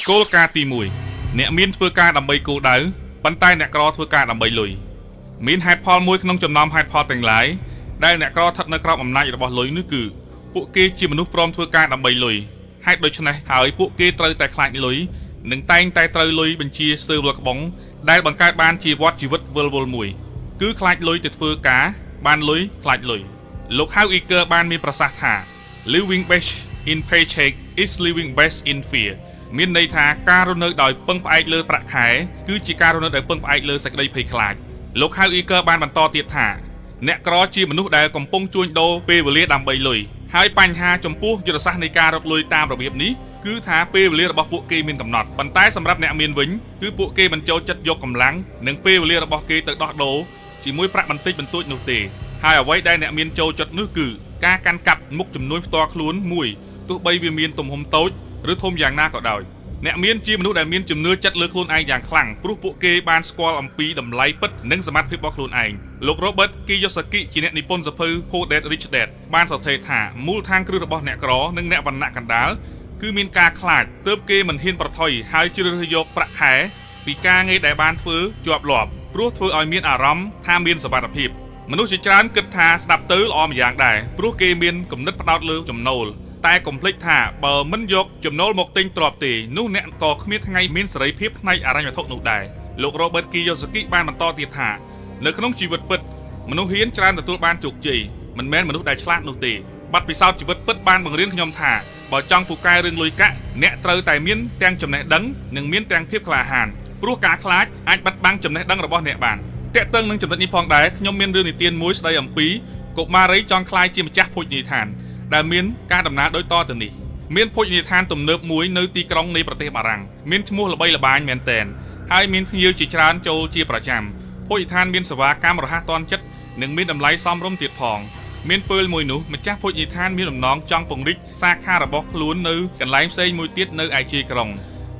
គោលការណ៍ទី1អ្នកមានធ្វើការដើម្បីគោលដៅប៉ុន្តែអ្នកក្រធ្វើការដើម្បីលុយមានហេតុផលមួយក្នុងចំណោមហេតុផលទាំងឡាយដែលអ្នកក្រស្ថិតនៅក្រោមអំណាចរបស់លុយនោះគឺពួកគេជាមនុស្សព្រមធ្វើការដើម្បីលុយហេតុដូច្នេះហើយពួកគេត្រូវតែខ្លាចលុយនិងតែងតែត្រូវលុយបញ្ជាស្ទើរវល់ក្បងដែលបង្កើតបានជាវដ្តជីវិតវិលវល់មួយគឺខ្លាចលុយទៅធ្វើការបានលុយខ្លាចលុយលោកហៅអ៊ីកើបានមានប្រសាសន៍ថា living best in paycheck is living best in fear មានន័យថាការរស់នៅដោយពឹងផ្អែកលើប្រាក់ខែគឺជាការរស់នៅដោយពឹងផ្អែកលើសេចក្តីភ័យខ្លាចលោកហៅអ៊ីកើបានបន្តទៀតថាអ្នកក្រជាមនុស្សដែលកំពុងជួញដូរពេលវេលាដើម្បីលុយហើយបញ្ហាចំពោះយុទ្ធសាស្ត្រនៃការរកលុយតាមរបៀបនេះគឺថាពេលវេលារបស់ពួកគេមានកំណត់ប៉ុន្តែសម្រាប់អ្នកមានវិញគឺពួកគេមិនចូលចិត្តយកកម្លាំងនិងពេលវេលារបស់គេទៅដោះដូរជាមួយប្រាក់បន្តិចបន្តួចនោះទេហើយអ្វីដែលអ្នកមានចូលចិត្តនោះគឺការកាន់កាប់មុខចំនួនផ្ទាល់ខ្លួនមួយទោះបីវាមានទំហំតូចឬធំយ៉ាងណាក៏ដោយអ្នកមានជាមនុស្សដែលមានជំនឿចិត្តលើខ្លួនឯងយ៉ាងខ្លាំងព្រោះពួកគេបានស្គាល់អំពីតម្លៃពិតនិងសមត្ថភាពរបស់ខ្លួនឯងលោក Robert Kiyosaki ជាអ្នកនិពន្ធសៀវភៅ Poor Dad Rich Dad បានសរសេរថាមូលដ្ឋានគ្រឹះរបស់អ្នកក្រនិងអ្នកវណ្ណៈកណ្ដាលគឺមានការខ្លាចទើបគេមិនហ៊ានប្រថុយហើយជ្រើសរើសយកប្រាក់ខែពីការងារដែលបានធ្វើជាប់លាប់ព្រោះធ្វើឲ្យមានអារម្មណ៍ថាមានសុវត្ថិភាពមនុស្សជាច្រើនគិតថាស្ដាប់ទៅល្អម្យ៉ាងដែរព្រោះគេមានគំនិតផ្ដោតលើចំណូលតែកុំភ្លេចថាបើមិនយកចំណូលមកទិញទ្រព្យទេនោះអ្នកក៏គ្មានថ្ងៃមានសេរីភាពផ្នែកអរញ្ញវត្ថុនោះដែរលោក Robert Kiyosaki បានបន្តទៀតថានៅក្នុងជីវិតពិតមនុស្សហ៊ានច្រើនទទួលបានជោគជ័យមិនមែនមនុស្សដែលឆ្លាតនោះទេបទពិសោធន៍ជីវិតពិតបានបង្រៀនខ្ញុំថាបើចង់ពូកែរឿងលុយកាក់អ្នកត្រូវតែមានទាំងចំណេះដឹងនិងមានទាំងភាពក្លាហានព្រោះការខ្លាចអាចបាត់បង់ចំណេះដឹងរបស់អ្នកបានតាក់ទងនឹងចំណុចនេះផងដែរខ្ញុំមានរឿងនិទានមួយស្ដីអំពីកុមារីចង់ក្លាយជាម្ចាស់ភោជនីយដ្ឋានដែលមានការដំណើរដូចតទៅនេះមានភោជនីយដ្ឋានទំនើបមួយនៅទីក្រុងនៃប្រទេសបារាំងមានឈ្មោះល្បីល្បាញមែនទែនហើយមានភ្ញៀវជាច្រើនចូលជាប្រចាំភោជនីយដ្ឋានមានសេវាកម្មរហ័សទាន់ចិត្តនិងមានតម្លៃសមរម្យទៀតផងមានពេលមួយនោះម្ចាស់ភោជនីយដ្ឋានមានដំណងចង់ពង្រីកសាខារបស់ខ្លួននៅកន្លែងផ្សេងមួយទៀតនៅឯជាយក្រុង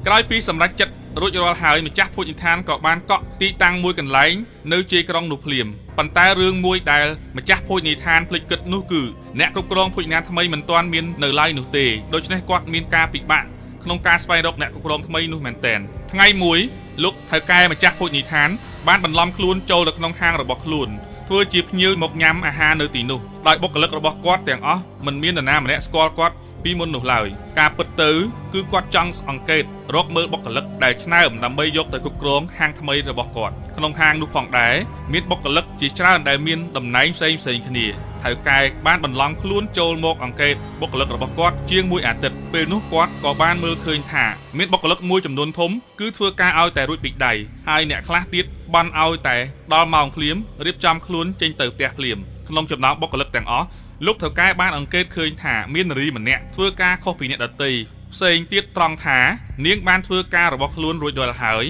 ក្រោយពីសម្រេចចិត្តរួចរាល់ហើយម្ចាស់ភោជនីយដ្ឋានក៏បានកក់ទីតាំងមួយកន្លែងនៅជាយក្រុងនោះភ្លាមប៉ុន្តែរឿងមួយដែលម្ចាស់ភោជនីយដ្ឋានភ្លេចគិតនោះគឺអ្នកគ្រប់គ្រងភោជនីយដ្ឋានថ្មីមិនទាន់មាននៅឡើយនោះទេដូច្នេះគាត់មានការពិបាកក្នុងការស្វែងរកអ្នកគ្រប់គ្រងថ្មីនោះមែនទែនថ្ងៃមួយលោកថៅកែម្ចាស់ភោជនីយដ្ឋានបានបន្លំខ្លួនចូលទៅក្នុងហាងរបស់ខ្លួនធ្វើជាភ្ញៀវមកញ៉ាំអាហារនៅទីនោះដោយបុគ្គលិករបស់គាត់ទាំងអស់មិនមាននរណាម្នាក់ស្គាល់គាត់ពីមុននោះឡើយការពិតទៅគឺគាត់ចង់អង្កេតរកមើលបុគ្គលិកដែលឆ្នើមដើម្បីយកទៅគ្រប់គ្រងហាងថ្មីរបស់គាត់ក្នុងហាងនោះផងដែរមានបុគ្គលិកជាច្រើនដែលមានតំណែងផ្សេងគ្នាថៅកែបានបន្លំខ្លួនចូលមកអង្កេតបុគ្គលិករបស់គាត់ជាងមួយអាទិត្យពេលនោះគាត់ក៏បានមើលឃើញថាមានបុគ្គលិកមួយចំនួនធំគឺធ្វើការឲ្យតែរួចពីដៃហើយអ្នកខ្លះទៀតបន់ឲ្យតែដល់ម៉ោងភ្លាមរៀបចំខ្លួនចេញទៅផ្ទះភ្លាមក្នុងចំណោមបុគ្គលិកទាំងអស់លោកថៅកែបានអង្កេតឃើញថាមាននារីម្នាក់ធ្វើការខុសពីអ្នកដទៃផ្សេងទៀតត្រង់ថានាងបានធ្វើការរបស់ខ្លួនរួចរាល់ហើយ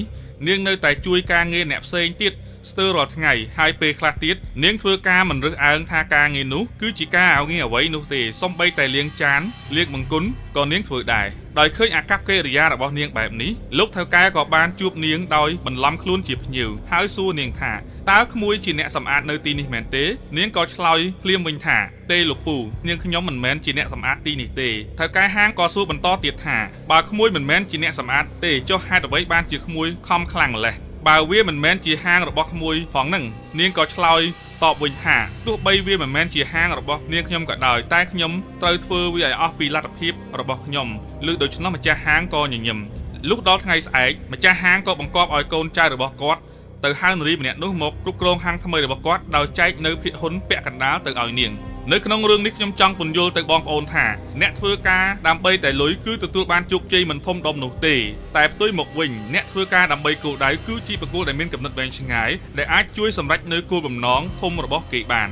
នាងនៅតែជួយការងារអ្នកផ្សេងទៀតស្ទើររាល់ថ្ងៃហើយពេលខ្លះទៀតនាងធ្វើការមិនរើសអើងថាការងារនោះគឺជាការឲ្យងារអ្វីនោះទេសូម្បីតែលាងចានលាងបង្គន់ក៏នាងធ្វើដែរដោយឃើញអាកប្បកិរិយារបស់នាងបែបនេះលោកថៅកែក៏បានជួបនាងដោយបន្លំខ្លួនជាភ្ញៀវហើយសួរនាងថាតើក្មួយជាអ្នកសម្អាតនៅទីនេះមែនទេនាងក៏ឆ្លើយភ្លាមវិញថាទេលោកពូនាងខ្ញុំមិនមែនជាអ្នកសម្អាតទីនេះទេថៅកែហាងក៏សួរបន្តទៀតថាបើក្មួយមិនមែនជាអ្នកសម្អាតទេចុះហេតុអ្វីបានជាក្មួយខំខ្លាំងម្ល៉េះបើវាមិនមែនជាហាងរបស់ក្មួយផងហ្នឹងនាងក៏ឆ្លើយតបវិញថាទោះបីវាមិនមែនជាហាងរបស់នាងខ្ញុំក៏ដោយតែខ្ញុំត្រូវធ្វើវាឲ្យអស់ពីលទ្ធភាពរបស់ខ្ញុំឬដូច្នោះម្ចាស់ហាងក៏ញញឹមលុះដល់ថ្ងៃស្អែកម្ចាស់ហាងក៏បង្គាប់ឲ្យកូនចៅរបស់គាត់ទៅហៅនារីម្នាក់នោះមកគ្រប់គ្រងហាងថ្មីរបស់គាត់ដោយចែកនៅភាគហ៊ុនពាក់កណ្ដាលទៅឲ្យនាងនៅក្នុងរឿងនេះខ្ញុំចង់ពន្យល់ទៅបងប្អូនថាអ្នកធ្វើការដើម្បីតែលុយគឺទទួលបានជោគជ័យមិនធំដុំនោះទេតែផ្ទុយមកវិញអ្នកធ្វើការដើម្បីគោលដៅគឺជាបុគ្គលដែលមានគំនិតវែងឆ្ងាយដែលអាចជួយសម្រេចនៅគោលបំណងធំរបស់គេបាន